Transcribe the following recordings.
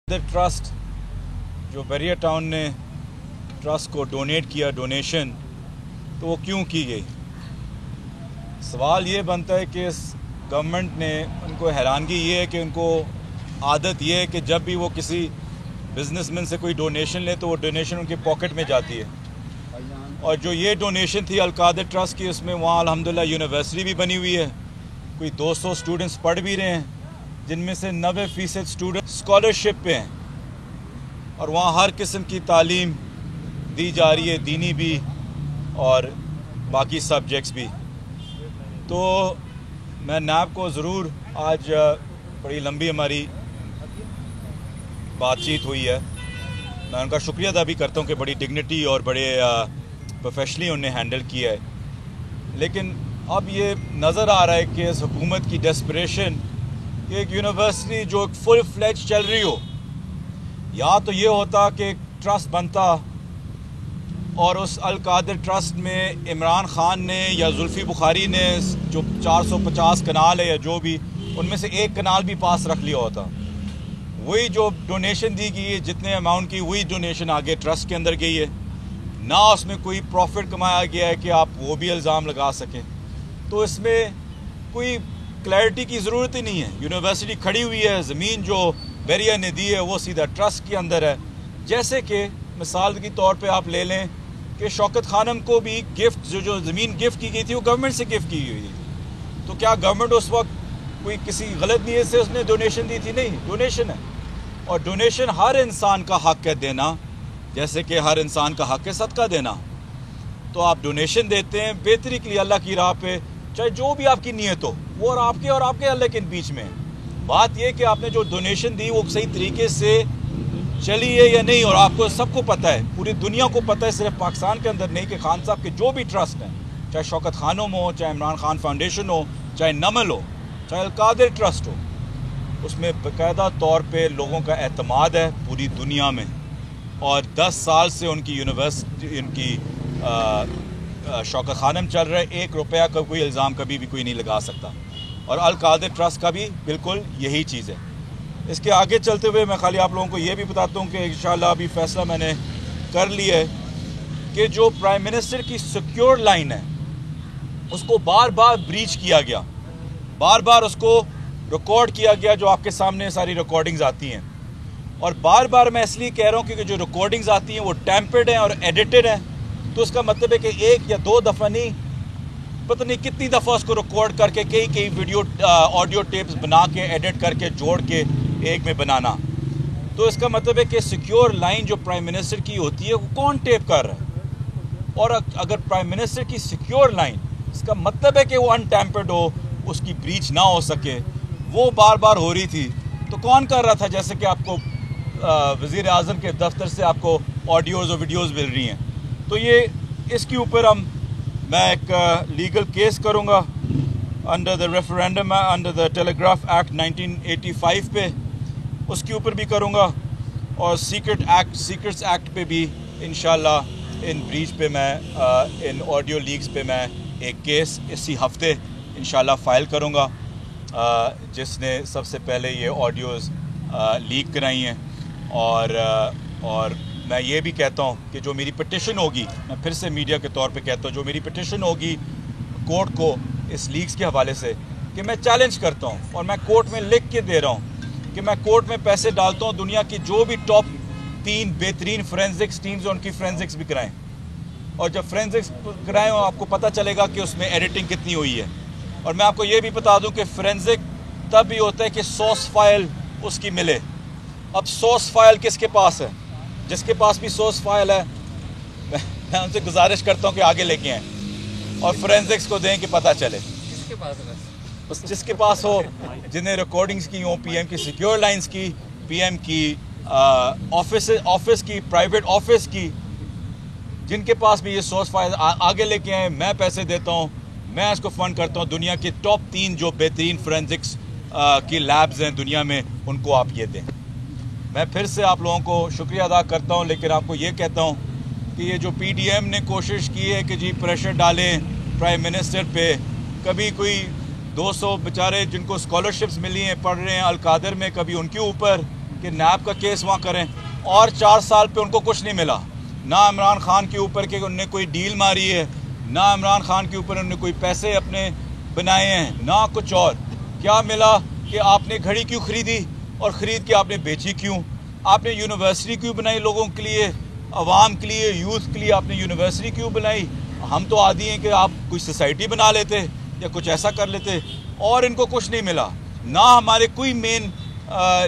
Trust जो Bairiya town ने trust को डोनेट किया डोनेशन, तो वो क्यों की गई? सवाल ये बनता है कि इस गवर्नमेंट ने उनको हैरानगी ये है कि उनको आदत ये है कि जब भी वो किसी बिजनेसमैन से कोई डोनेशन ले तो वो डोनेशन उनके पॉकेट में जाती है। और जो ये डोनेशन थी अलकादर ट्रस्ट की, उसमें वहाँ अल्हम्दुलिल्लाह यूनिवर्सिटी भी बनी हुई है, कोई 200 स्टूडेंट्स पढ़ भी रहे हैं, जिनमें से 90% स्टूडेंट स्कॉलरशिप पे हैं और वहाँ हर किस्म की तालीम दी जा रही है, दीनी भी और बाकी सब्जेक्ट्स भी। तो मैं नाब को ज़रूर आज बड़ी लंबी हमारी बातचीत हुई है, मैं उनका शुक्रिया अदा भी करता हूँ कि बड़ी डिग्निटी और बड़े प्रोफेशनली उन्हें हैंडल किया है। लेकिन अब ये नज़र आ रहा है कि इस हुकूमत की डेस्परेशन कि एक यूनिवर्सिटी जो एक फुल फ्लेज चल रही हो, या तो ये होता कि एक ट्रस्ट बनता और उस अलकादर ट्रस्ट में इमरान खान ने या जुल्फी बुखारी ने जो 450 कनाल है या जो भी, उनमें से एक कनाल भी पास रख लिया होता। वही जो डोनेशन दी गई है, जितने अमाउंट की, वही डोनेशन आगे ट्रस्ट के अंदर गई है, ना उसमें कोई प्रॉफिट कमाया गया है कि आप वो भी इल्ज़ाम लगा सकें। तो इसमें कोई क्लैरिटी की ज़रूरत ही नहीं है। यूनिवर्सिटी खड़ी हुई है, ज़मीन जो बैरिया ने दी है वो सीधा ट्रस्ट के अंदर है। जैसे कि मिसाल के तौर पे आप ले लें कि शौकत खानम को भी गिफ्ट जो ज़मीन गिफ्ट की गई थी वो गवर्नमेंट से गिफ्ट की गई थी। तो क्या गवर्नमेंट उस वक्त कोई किसी गलत नीयत से उसने डोनेशन दी थी? नहीं, डोनेशन है। और डोनेशन हर इंसान का हक है देना, जैसे कि हर इंसान का हक है सदका देना। तो आप डोनेशन देते हैं बेहतरी के लिए अल्लाह की राह पे, चाहे जो भी आपकी नीयत हो, वो और आपके अल्लाह के बीच में। बात यह कि आपने जो डोनेशन दी वो सही तरीके से चली है या नहीं, और आपको सबको पता है, पूरी दुनिया को पता है, सिर्फ पाकिस्तान के अंदर नहीं, कि खान साहब के जो भी ट्रस्ट हैं, चाहे शौकत खानम हो, चाहे इमरान खान फाउंडेशन हो, चाहे नमल हो, चाहे अलकादर ट्रस्ट हो, उसमें बाकायदा तौर पे लोगों का एतमाद है पूरी दुनिया में। और 10 साल से उनकी यूनिवर्सिटी, उनकी शौकत खानम चल रहा है, 1 रुपया का कोई इल्ज़ाम कभी भी कोई नहीं लगा सकता। और अलकादर ट्रस्ट का भी बिल्कुल यही चीज़ है। इसके आगे चलते हुए मैं खाली आप लोगों को ये भी बताता हूँ कि इंशाल्लाह अभी फ़ैसला मैंने कर लिया है कि जो प्राइम मिनिस्टर की सिक्योर लाइन है उसको बार बार ब्रीच किया गया, बार बार उसको रिकॉर्ड किया गया, जो आपके सामने सारी रिकॉर्डिंग्स आती हैं। और बार बार मैं इसलिए कह रहा हूँ क्योंकि जो रिकॉर्डिंग्स आती हैं वो टैंपर्ड हैं और एडिटेड हैं। तो इसका मतलब है कि 1 या 2 दफ़ा नहीं, पता नहीं कितनी दफ़ा उसको रिकॉर्ड करके कई वीडियो ऑडियो टेप्स बना के एडिट करके जोड़ के एक में बनाना। तो इसका मतलब है कि सिक्योर लाइन जो प्राइम मिनिस्टर की होती है वो कौन टेप कर रहा है? और अगर प्राइम मिनिस्टर की सिक्योर लाइन, इसका मतलब है कि वो अनटैम्पर्ड हो, उसकी ब्रीच ना हो सके, वो बार बार हो रही थी, तो कौन कर रहा था? जैसे कि आपको वज़ीर आज़म के दफ्तर से आपको ऑडियोज़ और वीडियोज़ मिल रही हैं। तो ये इसके ऊपर मैं एक लीगल केस करूँगा under the referendum, under the telegraph act 1985 पे, उसके ऊपर भी करूँगा। और सीक्रेट्स एक्ट पे भी इंशाल्लाह इन ब्रीच पे मैं इन ऑडियो लीक्स पे मैं एक केस इसी हफ्ते इंशाल्लाह फ़ाइल करूँगा, जिसने सबसे पहले ये ऑडियोज़ लीक कराई हैं। और मैं ये भी कहता हूँ कि जो मेरी पिटिशन होगी, मैं फिर से मीडिया के तौर पे कहता हूँ, जो मेरी पिटिशन होगी कोर्ट को इस लीक्स के हवाले से, कि मैं चैलेंज करता हूँ और मैं कोर्ट में लिख के दे रहा हूँ कि मैं कोर्ट में पैसे डालता हूँ दुनिया की जो भी टॉप 3 बेहतरीन फोरेंसिक्स टीम्स हैं उनकी फोरेंसिक्स भी कराएँ। और जब फोरेंसिक्स कराएँ आपको पता चलेगा कि उसमें एडिटिंग कितनी हुई है। और मैं आपको ये भी बता दूँ कि फोरेंसिक तब भी होता है कि सोर्स फाइल उसकी मिले। अब सोर्स फाइल किसके पास है? जिसके पास भी सोर्स फाइल है, मैं उनसे गुजारिश करता हूँ कि आगे लेके आएँ और फोरेंसिक्स को दें कि पता चले। किसके पास है? बस जिसके पास हो, जिन्हें रिकॉर्डिंग्स की हों, पीएम की सिक्योर लाइंस की, पीएम की ऑफिस की, प्राइवेट ऑफिस की, जिनके पास भी ये सोर्स फाइल आगे लेके आएँ। मैं पैसे देता हूँ, मैं इसको फंड करता हूँ। दुनिया की टॉप 3 जो बेहतरीन फोरेंसिक्स की लैब्स हैं दुनिया में, उनको आप ये दें। मैं फिर से आप लोगों को शुक्रिया अदा करता हूं, लेकिन आपको ये कहता हूं कि ये जो पीडीएम ने कोशिश की है कि जी प्रेशर डालें प्राइम मिनिस्टर पे, कभी कोई 200 बेचारे जिनको स्कॉलरशिप्स मिली हैं, पढ़ रहे हैं अलकादर में, कभी उनके ऊपर, کہ نیب کا کیس وہاں کریں، اور 4 سال پہ ان کو کچھ نہیں ملا. نہ عمران خان کے اوپر کہ انہوں نے کوئی ڈیل ماری ہے، نہ عمران خان کے اوپر انہوں نے کوئی پیسے اپنے بنائے ہیں، نہ کچھ اور. کیا ملا کہ آپ نے گھڑی کیوں خریدی اور خرید کے آپ نے بیچی کیوں؟ آپ نے یونیورسٹی کیوں بنائی لوگوں کے لیے، عوام کے لیے، یوتھ کے لیے آپ نے یونیورسٹی کیوں بنائی؟ ہم تو عادی ہیں کہ آپ کوئی سوسائٹی بنا لیتے یا کچھ ایسا کر لیتے، اور ان کو کچھ نہیں ملا. نہ ہمارے کوئی مین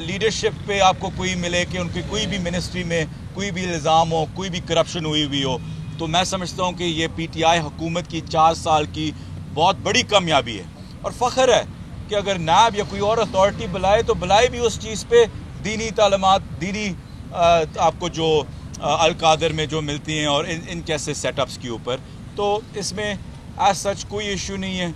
لیڈرشپ پہ آپ کو کوئی ملے کہ ان کی کوئی بھی منسٹری میں کوئی بھی الزام ہو، کوئی بھی کرپشن ہوئی ہو. تو میں سمجھتا ہوں کہ یہ پی ٹی آئی حکومت کی 4 سال کی بہت بڑی کامیابی ہے، اور فخر ہے کہ اگر نیب یا کوئی اور اتھارٹی بلائے تو بلائے بھی اس چیز پہ دینی تعلیمات، دینی آپ کو جو القادر میں جو ملتی ہیں اور ان کیسے سیٹ اپس کے اوپر. تو اس میں ایز سچ کوئی ایشو نہیں ہے.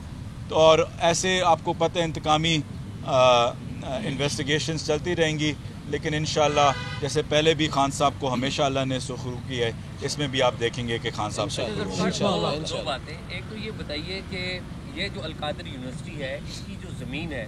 تو اور ایسے آپ کو پتہ ہے انتقامی انویسٹیگیشنز چلتی رہیں گی، لیکن انشاءاللہ جیسے پہلے بھی خان صاحب کو ہمیشہ اللہ نے سرخرو کیا ہے، اس میں بھی آپ دیکھیں گے کہ خان صاحب دو باتیں. ایک تو یہ بتائیے کہ یہ جو القادر یونیورسٹی ہے، اس کی جو زمین ہے،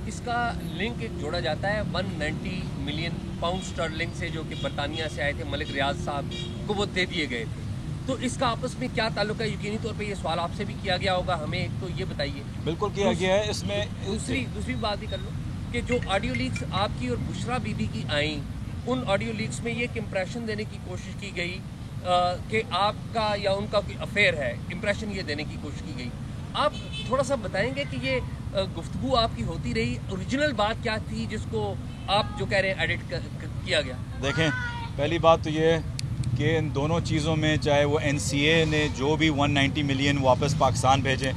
اس کا لنک ایک جوڑا جاتا ہے 190 ملین پاؤنڈ سٹرلنگ سے، جو کہ برطانیہ سے آئے تھے، ملک ریاض صاحب کو وہ دے دیے گئے تھے. تو اس کا آپس میں کیا تعلق ہے؟ یقینی طور پہ یہ سوال آپ سے بھی کیا گیا ہوگا، ہمیں ایک تو یہ بتائیے. بالکل کیا گیا ہے. اس میں دوسری بات ہی کر لو کہ جو آڈیو لیکس آپ کی اور بشرا بی بی کی آئیں، ان آڈیو لیکس میں یہ ایک امپریشن دینے کی کوشش کی گئی کہ آپ کا یا ان کا کوئی افیئر ہے، امپریشن یہ دینے کی کوشش کی گئی. آپ تھوڑا سا بتائیں گے کہ یہ گفتگو آپ کی ہوتی رہی، اوریجنل بات کیا تھی جس کو آپ جو کہہ رہے ہیں ایڈٹ کیا گیا؟ دیکھیں، پہلی بات تو یہ ہے کہ ان دونوں چیزوں میں، چاہے وہ این سی اے نے جو بھی 190 ملین واپس پاکستان بھیجیں،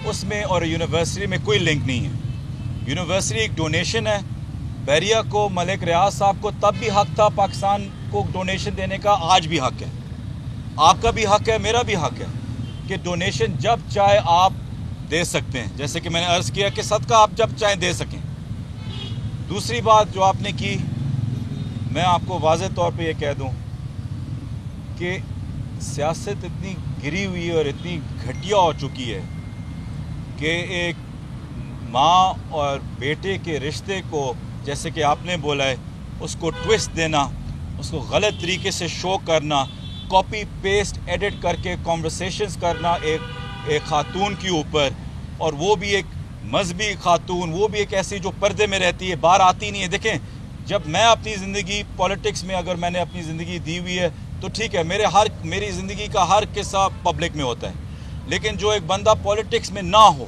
اس میں اور یونیورسٹی میں کوئی لنک نہیں ہے. یونیورسٹی ایک ڈونیشن ہے. بحریہ کو، ملک ریاض صاحب کو تب بھی حق تھا پاکستان کو ڈونیشن دینے کا، آج بھی حق ہے. آپ کا بھی حق ہے، میرا بھی حق ہے کہ ڈونیشن جب چاہے آپ دے سکتے ہیں، جیسے کہ میں نے عرض کیا کہ صدقہ آپ جب چاہیں دے سکیں. دوسری بات جو آپ نے کی، میں آپ کو واضح طور پہ یہ کہہ دوں کہ سیاست اتنی گری ہوئی اور اتنی گھٹیا ہو چکی ہے کہ ایک ماں اور بیٹے کے رشتے کو، جیسے کہ آپ نے بولا ہے، اس کو ٹوسٹ دینا، اس کو غلط طریقے سے شو کرنا، کاپی پیسٹ ایڈٹ کر کے کنورسیشنز کرنا ایک خاتون کے اوپر، اور وہ بھی ایک مذہبی خاتون، وہ بھی ایک ایسی جو پردے میں رہتی ہے، باہر آتی نہیں ہے. دیکھیں، جب میں اپنی زندگی پولیٹکس میں، اگر میں نے اپنی زندگی دی ہوئی ہے تو ٹھیک ہے، میری زندگی کا ہر قصہ پبلک میں ہوتا ہے. لیکن جو ایک بندہ پولیٹکس میں نہ ہو،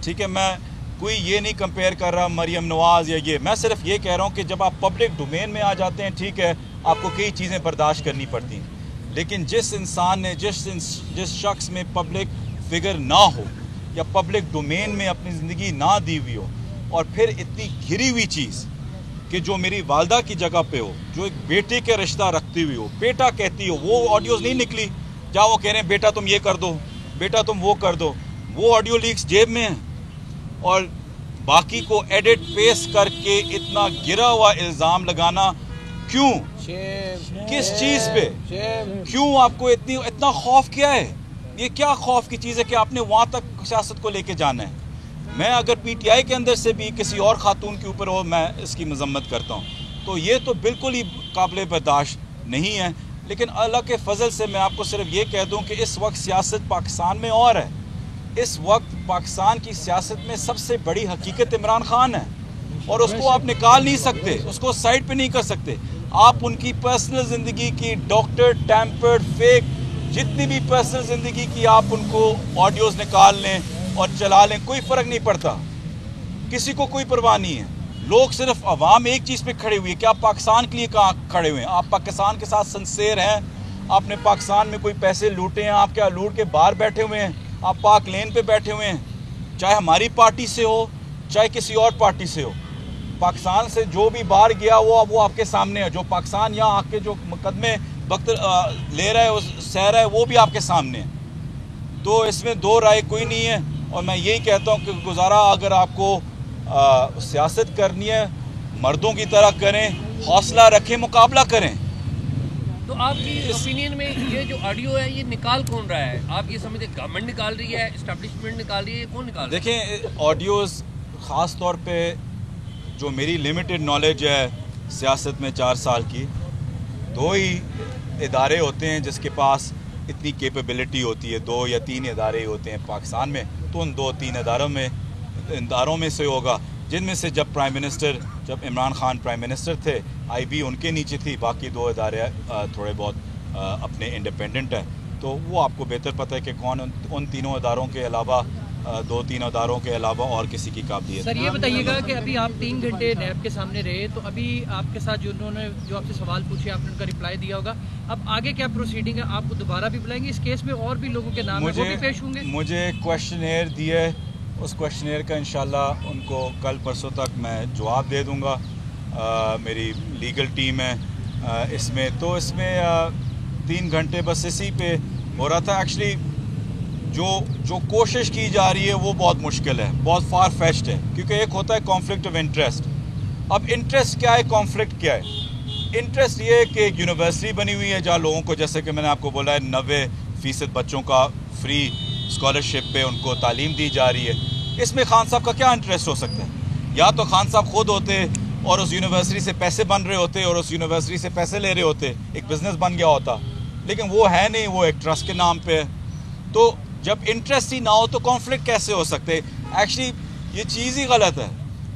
ٹھیک ہے، میں کوئی یہ نہیں کمپیئر کر رہا مریم نواز یا یہ، میں صرف یہ کہہ رہا ہوں کہ جب آپ پبلک ڈومین میں آ جاتے ہیں، ٹھیک ہے، آپ کو کئی چیزیں برداشت کرنی پڑتی ہیں. لیکن جس انسان نے، جس شخص میں پبلک فگر نہ ہو یا پبلک ڈومین میں اپنی زندگی نہ دی ہوئی ہو، اور پھر اتنی گھری ہوئی چیز کہ جو میری والدہ کی جگہ پہ ہو، جو ایک بیٹے کے رشتہ رکھتی ہوئی ہو، بیٹا کہتی ہو، وہ آڈیوز نہیں نکلی جہاں وہ کہہ رہے ہیں بیٹا تم یہ کر دو، بیٹا تم وہ کر دو. وہ آڈیو لیکس جیب میں ہیں، اور باقی کو ایڈٹ پیسٹ کر کے اتنا گرا ہوا الزام لگانا کیوں؟ کس چیز پہ؟ کیوں آپ کو اتنا خوف کیا ہے؟ یہ کیا خوف کی چیز ہے کہ آپ نے وہاں تک سیاست کو لے کے جانا ہے؟ میں اگر پی ٹی آئی کے اندر سے بھی کسی اور خاتون کے اوپر ہو، میں اس کی مذمت کرتا ہوں. تو یہ تو بالکل ہی قابل برداشت نہیں ہے. لیکن اللہ کے فضل سے میں آپ کو صرف یہ کہہ دوں کہ اس وقت سیاست پاکستان میں اور ہے. اس وقت پاکستان کی سیاست میں سب سے بڑی حقیقت عمران خان ہے، اور اس کو آپ نکال نہیں سکتے، اس کو سائڈ پہ نہیں کر سکتے. آپ ان کی پرسنل زندگی کی، ڈاکٹر ٹیمپرڈ فیک جتنی بھی پرسنل زندگی کی، آپ ان کو آڈیوز نکال لیں اور چلا لیں، کوئی فرق نہیں پڑتا، کسی کو کوئی پرواہ نہیں ہے. لوگ صرف عوام ایک چیز پہ کھڑے ہوئی ہے کہ آپ پاکستان کے لیے کہاں کھڑے ہوئے ہیں، آپ پاکستان کے ساتھ سنسیر ہیں، آپ نے پاکستان میں کوئی پیسے لوٹے ہیں، آپ کیا لوٹ کے باہر بیٹھے ہوئے ہیں، آپ پاک لین پہ بیٹھے ہوئے ہیں، چاہے ہماری پارٹی سے ہو چاہے کسی اور پارٹی سے ہو. پاکستان سے جو بھی باہر گیا وہ آپ کے سامنے ہے. جو پاکستان یہاں آ کے جو مقدمے لے رہا ہے، سہ رہا ہے، وہ بھی آپ کے سامنے ہے. تو اس میں دو رائے کوئی نہیں ہے. اور میں یہی کہتا ہوں کہ گزارا، اگر آپ کو سیاست کرنی ہے مردوں کی طرح کریں، حوصلہ رکھیں، مقابلہ کریں. تو آپ کی اوپینین میں یہ جو آڈیو ہے یہ نکال کون رہا ہے؟ آپ یہ سمجھتے گورنمنٹ نکال رہی ہے، اسٹیبلشمنٹ نکال رہی ہے، کون نکال رہا ہے؟ دیکھیں، آڈیوز خاص طور پہ جو میری لمیٹڈ نالج ہے सियासत में 4 साल की, 2 ही इदारे होते हैं जिसके पास इतनी कैपेबिलिटी होती है, 2 या 3 इदारे होते हैं पाकिस्तान में, तो उन 2-3 इदारों में से होगा, जिनमें से जब इमरान खान प्राइम मिनिस्टर थे, IB उनके नीचे थी, बाकी 2 इदारे थोड़े बहुत अपने इंडिपेंडेंट हैं। तो वो आपको बेहतर पता है कि कौन उन तीनों इदारों के अलावा 2-3 इदारों के अलावा और किसी की काबिलियत। सर ये बताइएगा कि अभी आप 3 घंटे नैब के सामने रहे, तो अभी आपके साथ जो आपसे सवाल पूछे आपने उनका रिप्लाई दिया होगा, अब आगे क्या प्रोसीडिंग है? आपको दोबारा भी बुलाएंगे? इस केस में और भी लोगों के नाम है, वो भी पेश होंगे? मुझे क्वेश्चनेयर दिए, उस क्वेश्चनेयर का इंशाल्लाह उनको कल परसों तक मैं जवाब दे दूँगा। मेरी लीगल टीम है इसमें, तो इसमें 3 घंटे बस इसी पे हो रहा था। एक्चुअली जो कोशिश की जा रही है वो बहुत मुश्किल है, बहुत फार फेच्ड है, क्योंकि एक होता है कॉन्फ्लिक्ट ऑफ इंटरेस्ट। अब इंटरेस्ट क्या है, कॉन्फ्लिक्ट क्या है? इंटरेस्ट ये है कि एक यूनिवर्सिटी बनी हुई है जहाँ लोगों को, जैसे कि मैंने आपको बोला है, 90% बच्चों का फ्री स्कॉलरशिप पे उनको तालीम दी जा रही है। इसमें खान साहब का क्या इंटरेस्ट हो सकता है? या तो खान साहब खुद होते और उस यूनिवर्सिटी से पैसे बन रहे होते और उस यूनिवर्सिटी से पैसे ले रहे होते, एक बिज़नेस बन गया होता, लेकिन वो है नहीं, वो एक ट्रस्ट के नाम पे है। तो जब इंटरेस्ट ही ना हो तो कॉन्फ्लिक्ट कैसे हो सकते? एक्चुअली ये चीज़ ही गलत है,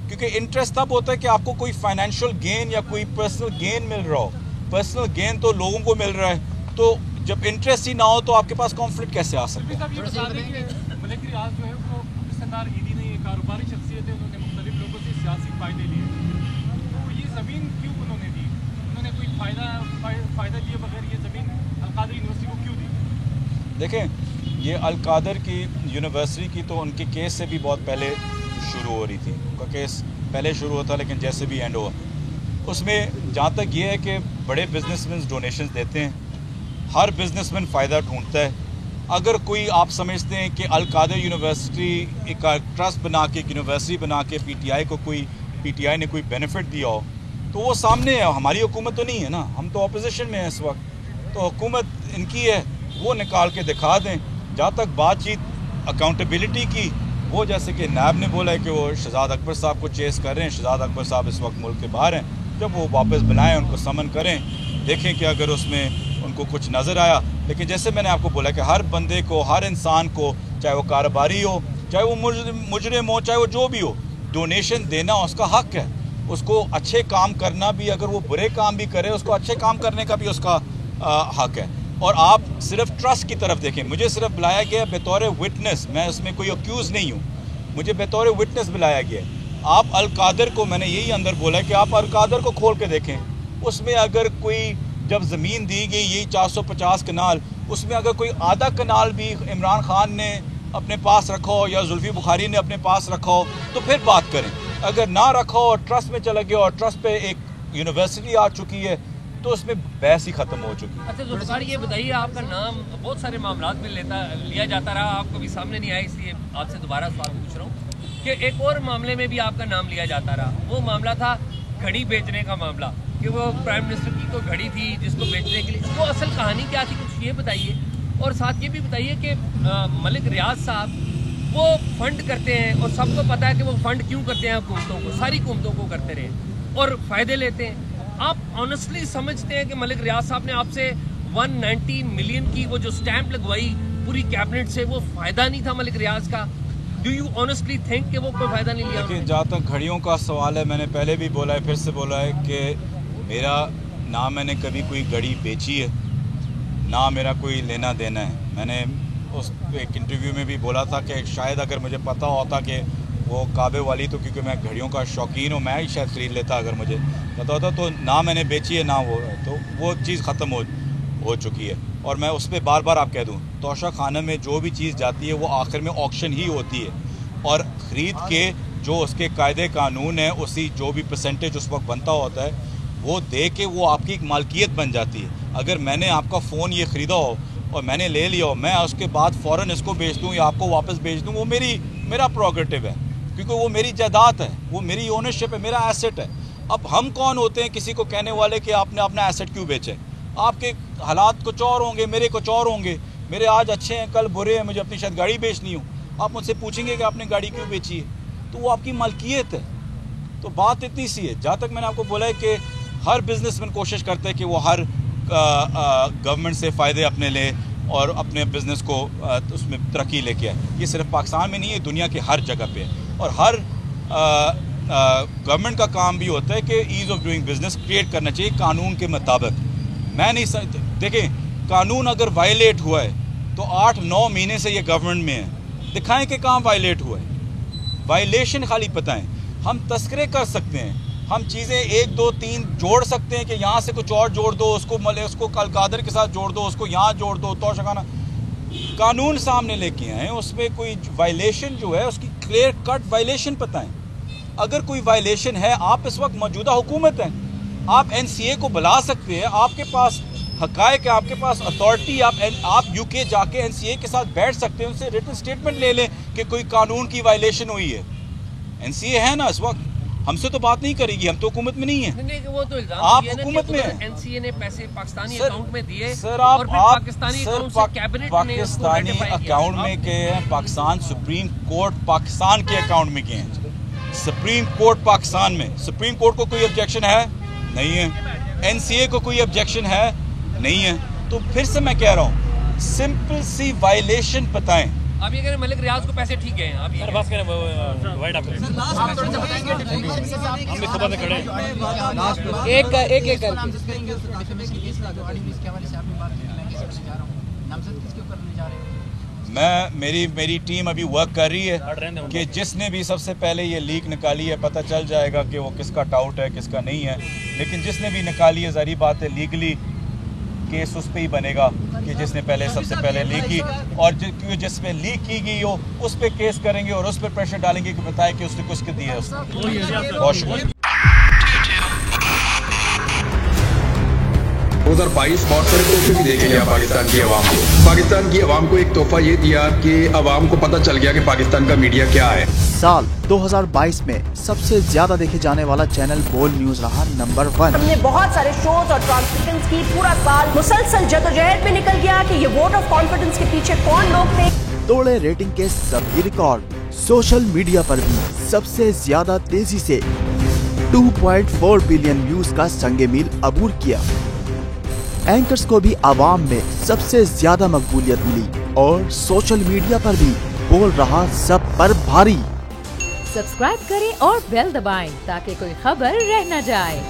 क्योंकि इंटरेस्ट तब होता है कि आपको कोई फाइनेंशियल गेन या कोई पर्सनल गेन मिल रहा हो। पर्सनल गेन तो लोगों को मिल रहा है, तो जब इंटरेस्ट ही ना हो तो आपके पास कॉन्फ्लिक्ट कैसे आ सकते हैं? मलिक रियाज जो है वो रिश्तेदार ईदी नहीं है, कारोबारी शख्सियत है, उन्होंने मुख्तलिफ लोगों से सियासी फ़ायदे लिए, तो ये ज़मीन क्यों उन्होंने दी? उन्होंने कोई फ़ायदा लिए बगैर ये ज़मीन अलकादर यूनिवर्सिटी को क्यों दी? देखें, ये अलकादर की यूनिवर्सिटी की तो उनके केस से भी बहुत पहले शुरू हो रही थी, उनका केस पहले शुरू होता, लेकिन जैसे भी एंड हुआ उसमें जहाँ तक ये है कि बड़े बिजनेसमैन डोनेशंस देते हैं, हर बिजनेसमैन फ़ायदा ढूंढता है। अगर कोई आप समझते हैं कि अलकादर यूनिवर्सिटी एक ट्रस्ट बना के, एक यूनिवर्सिटी बना के PTI ने कोई बेनिफिट दिया हो, तो वो सामने है। हमारी हुकूमत तो नहीं है ना, हम तो अपोजिशन में हैं इस वक्त, तो हुकूमत इनकी है, वो निकाल के दिखा दें। जहाँ तक बातचीत अकाउंटेबिलिटी की, वो जैसे कि नायब ने बोला है कि वो शहजाद अकबर साहब को चेस कर रहे हैं। शहजाद अकबर साहब इस वक्त मुल्क के बाहर हैं, जब वो वापस बुलाएं, उनको समन करें, देखें कि अगर उसमें उनको कुछ नज़र आया। लेकिन जैसे मैंने आपको बोला कि हर बंदे को, हर इंसान को, चाहे वो कारोबारी हो, चाहे वो मुजरिम हो, चाहे वो जो भी हो, डोनेशन देना उसका हक है। उसको अच्छे काम करना भी, अगर वो बुरे काम भी करे, उसको अच्छे काम करने का भी उसका हक है। और आप सिर्फ ट्रस्ट की तरफ देखें, मुझे सिर्फ बुलाया गया बतौर विटनेस, मैं इसमें कोई अक्यूज़ नहीं हूँ, मुझे बतौर विटनेस बुलाया गया। आप अलकादर को, मैंने यही अंदर बोला है कि आप अलकादर को खोल के देखें, उसमें अगर कोई, जब ज़मीन दी गई यही 450 कनाल, उसमें अगर कोई आधा कनाल भी इमरान खान ने अपने पास रखा हो या जुल्फी बुखारी ने अपने पास रखा हो तो फिर बात करें। अगर ना रखा हो और ट्रस्ट में चला गया और ट्रस्ट पे एक यूनिवर्सिटी आ चुकी है, तो उसमें बहस ही ख़त्म हो चुकी है। अच्छा जुल्फिकार, ये बताइए, आपका नाम बहुत सारे मामलात में लिया जाता रहा, आप कभी सामने नहीं आए, इसलिए आपसे दोबारा सवाल पूछ रहा हूँ कि एक और मामले में भी आपका नाम लिया जाता रहा। वो मामला था घड़ी बेचने का मामला, कि वो प्राइम मिनिस्टर की कोई घड़ी थी जिसको बेचने के लिए, वो असल कहानी क्या थी, कुछ ये बताइए। और साथ ये भी बताइए कि मलिक रियाज साहब वो फंड करते हैं, और सबको पता है कि वो फंड क्यों करते हैं, हुकूमतों को, सारी हुकूमतों को करते रहे और फ़ायदे लेते हैं। आप ऑनेस्टली समझते हैं कि मलिक रियाज साहब ने आपसे 190 मिलियन की वो जो स्टैंप लगवाई पूरी कैबिनेट से, वो फ़ायदा नहीं था मलिक रियाज का? डू यू ऑनेस्टली थिंक कि वो कोई फ़ायदा नहीं लिया? देखिए, जहाँ तक घड़ियों का सवाल है, मैंने पहले भी बोला है, फिर से बोला है कि मेरा ना मैंने कभी कोई घड़ी बेची है, ना मेरा कोई लेना देना है। मैंने उस एक इंटरव्यू में भी बोला था कि शायद अगर मुझे पता होता कि वो काबे वाली, तो क्योंकि मैं घड़ियों का शौकीन हूँ, मैं ही शायद ख़रीद लेता अगर मुझे पता होता। तो ना मैंने बेची है, ना वो है, तो वो चीज़ ख़त्म हो चुकी है। और मैं उस पर बार बार आप कह दूँ, तोशा खाना में जो भी चीज़ जाती है वो आखिर में ऑक्शन ही होती है, और ख़रीद के जो उसके कायदे कानून है, उसी जो भी परसेंटेज उस वक्त बनता होता है, वो दे के वो आपकी एक मालकियत बन जाती है। अगर मैंने आपका फ़ोन ये ख़रीदा हो और मैंने ले लिया हो, मैं उसके बाद फ़ौरन इसको बेच दूँ या आपको वापस बेच दूँ, वो मेरा प्रोग्रेटिव है, क्योंकि वो मेरी जायदाद है, वो मेरी ओनरशिप है, मेरा एसेट है। अब हम कौन होते हैं किसी को कहने वाले कि आपने अपना एसेट क्यों बेचे? आपके हालात कुछ और होंगे, मेरे कुछ और होंगे, मेरे आज अच्छे हैं, कल बुरे हैं, मुझे अपनी शायद गाड़ी बेचनी हो, आप मुझसे पूछेंगे कि आपने गाड़ी क्यों बेची है, तो वो आपकी मालकियत है। तो बात इतनी सी है। जहाँ तक मैंने आपको बोला है कि ہر بزنس مین کوشش کرتا ہے کہ وہ ہر گورنمنٹ سے فائدے اپنے لے اور اپنے بزنس کو اس میں ترقی لے کے آئے. یہ صرف پاکستان میں نہیں ہے, دنیا کے ہر جگہ پہ ہے. اور ہر گورنمنٹ کا کام بھی ہوتا ہے کہ as of doing business create کرنا چاہیے قانون کے مطابق. میں نہیں دیکھیں, قانون اگر وائلیٹ ہوا ہے تو 8-9 مہینے سے یہ گورنمنٹ میں ہے, دکھائیں کہ کام وائلیٹ ہوا ہے. وائلیشن خالی بتائیں. ہم تذکرے کر سکتے ہیں, ہم چیزیں 1 2 3 جوڑ سکتے ہیں کہ یہاں سے کچھ اور جوڑ دو, اس کو قادر کے ساتھ جوڑ دو, اس کو یہاں جوڑ دو, تو شکانہ قانون سامنے لے کے آئیں, اس میں کوئی وائلیشن جو ہے اس کی کلیئر کٹ وائلیشن بتائیں. اگر کوئی وائلیشن ہے, آپ اس وقت موجودہ حکومت ہیں, آپ NCA کو بلا سکتے ہیں, آپ کے پاس حقائق ہے, آپ کے پاس اتھارٹی, آپ UK جا کے NCA کے ساتھ بیٹھ سکتے ہیں, ان سے ریٹن سٹیٹمنٹ لے لیں کہ کوئی قانون کی وائلیشن ہوئی ہے. NCA ہے نا اس وقت, ہم سے تو بات نہیں کرے گی, ہم تو حکومت میں نہیں ہیں. وہ تو الزام آپ حکومت میں ہیں. NCA نے پیسے پاکستانی اکاؤنٹ میں دیے سر, اور پھر پاکستانی اکاؤنٹ سے کیبنٹ نے اس کو پاکستانی ریٹیفائی کیا. اکاؤنٹ میں گئے ہیں, پاکستان سپریم کورٹ پاکستان کے اکاؤنٹ میں گئے ہیں. سپریم کورٹ پاکستان میں, سپریم کورٹ کو کوئی آبجیکشن ہے نہیں ہے, NCA کو کوئی آبجیکشن ہے نہیں ہے. تو پھر سے میں کہہ رہا ہوں, سمپل سی وائلیشن بتائیں. آپ یہ کہہ رہے ہیں ملک ریاض کو پیسے ٹھیک گئے ہیں, آپ یہ بات کریں وائٹ آپ میری ٹیم ابھی ورک کر رہی ہے کہ جس نے بھی سب سے پہلے یہ لیک نکالی ہے, پتہ چل جائے گا کہ وہ کس کا ٹاؤٹ ہے کس کا نہیں ہے. لیکن جس نے بھی نکالی ہے, ظاہری بات ہے لیگلی کیس اس پہ ہی بنے گا کہ جس نے سب سے پہلے لیک کی, اور جس پہ لیک کی گئی ہو اس پہ کیس کریں گے اور اس پہ پریشر ڈالیں گے کہ بتائے کہ اس نے کچھ دیا ہے. بہت شکریہ. 2022 بہت سارے تحفے بھی دیکھے گیا پاکستان کی عوام کو. پاکستان کی عوام کو ایک تحفہ یہ دیا کہ عوام کو پتہ چل گیا کہ پاکستان کا میڈیا کیا ہے. سال 2022 میں سب سے زیادہ دیکھے جانے والا چینل بول نیوز رہا نمبر 1. ہم نے بہت سارے شوز اور ٹرانسمیشنز کی, پورا سال مسلسل جدوجہد میں نکل گیا کہ یہ ووٹ آف کانفیڈنس کے پیچھے کون لوگ تھے. توڑے ریٹنگ کے سبھی ریکارڈ. سوشل میڈیا پر بھی سب سے زیادہ تیزی سے 2.4 بلین ویوز کا سنگ میل عبور کیا. اینکرز کو بھی عوام میں سب سے زیادہ مقبولیت ملی اور سوشل میڈیا پر بھی بول رہا سب پر بھاری. سبسکرائب کریں اور بیل دبائیں تاکہ کوئی خبر رہ نہ جائے.